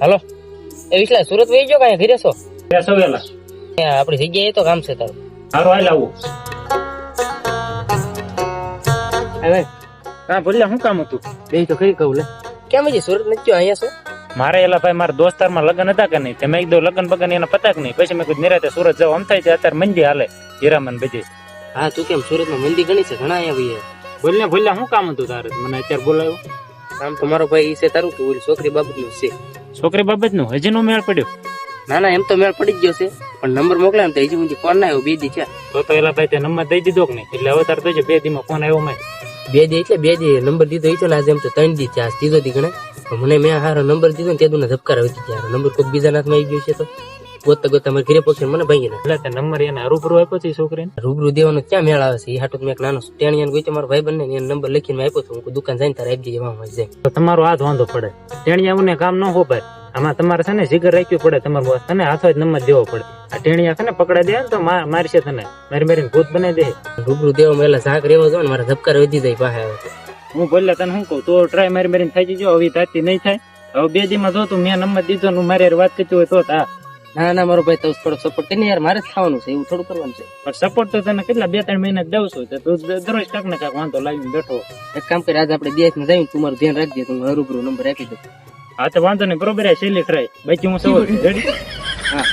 હાલો એ વિસલા સુરત વહી ગયો કાંઈ ઘરે છો? ત્યાં સવેલા આપણી જગ્યાએ તો કામ છે તારું. હારું હાલ આવું. હવે હા બોલ્યા શું કામ હતું? બે તો કઈ કહું લે કેમ હજી સુરત નથી અહીંયા છો? મારે એલા ભાઈ મારા દોસ્તારમાં લગ્ન હતા કે નહીં તે મેં કીધું લગ્ન બગન એના પતા કે નહીં પછી મેં કીધું નિરાતે સુરત જાવ આમ થાય છે અત્યારે મંદી હાલે હીરામન બધી. હા તું કેમ સુરતમાં મંદી ઘણી છે ઘણા અહીંયા ભાઈ. બોલ્યા શું કામ હતું તારે મને અત્યારે બોલાવ્યો? કામ તો મારો ભાઈ છે તારું કે ઓલી છોકરી બાબતનું છે. છોકરી બાબતનું હજી નો મેળ પડ્યો? ના ના એમ તો મેળ પડી જ ગયો છે પણ નંબર મોકલ્યા ને તો હજી સુધી ફોન ના આવ્યો 2 દી છે. તો એલા ભાઈ તે નંબર દઈ દીધો કે નહીં એટલે હવે તાર તો 2 દીમાં ફોન આવ્યો મેં. 2 દી એટલે 2 દી નંબર દીધો એ તો આજે એમ તો 3 દી છે આજ ત્રીજો દી ગણે. મને મેં હારો નંબર દીધો ને તે દુના ધબકારા વધી ગયા. નંબર કોઈ બીજા નાથમાં આવી ગયો છે તો ગોતતા ગોતતા મારે ઘરે પહોંચીને મને ભાઈ એટલે તે નંબર એને રૂબરૂ આપ્યો છે છોકરીને? રૂબરૂ દેવાનો ક્યાં મેળ આવે છે? એ હાટું મેં એક નાનો ટેણિયાને ગઈ મારો ભાઈ બંને એને નંબર લખીને આપ્યો હતો. હું દુકાન જઈને તારે આપી દઈએ વાહ જાય. તો તમારો હાથ વાંધો પડે ટેણિયાઓને કામ ન હો ભાઈ. આમાં તમારે છે ને જીગર રાખ્યું પડે તમારે તને હાથો જ નંબર દેવો પડે. આ ટેણિયા છે ને પકડા દે ને તો મારશે તને મારીને ભૂત બનાવી દે. રૂબરૂ દેવા મેલા ઝાંક રહેવો જો ને મારા ધબકારા વધી જાય પાસે આવે તો. હું બોલ્યા તને શું કહું તો ટ્રાય મારીને થઈ જજો હવે તાતી નહીં થાય. હવે 2 દીમાં જો તું મેં નંબર દીધો ને મારે વાત કરતી હોય તો હા. ના ના મારો ભાઈ તો થોડો સપોર્ટ કરીને યાર મારે જ ખાવાનું છે એવું થોડું કરવાનું છે. પણ સપોર્ટ તો તને કેટલા 2-3 મહિના જ દઉં છું તો તું દરરોજ કાંક ને કાંક વાંધો લાવીને બેઠો. એક કામ કરે આજે આપણે દેશમાં જઈને તું મારું ધ્યાન રાખજે તો હું રૂબરૂ નંબર આપી દઉં. હા તો વાંધો નહીં બરોબર સેલી ટ્રાય બાકી હું સૌ રેડી. હા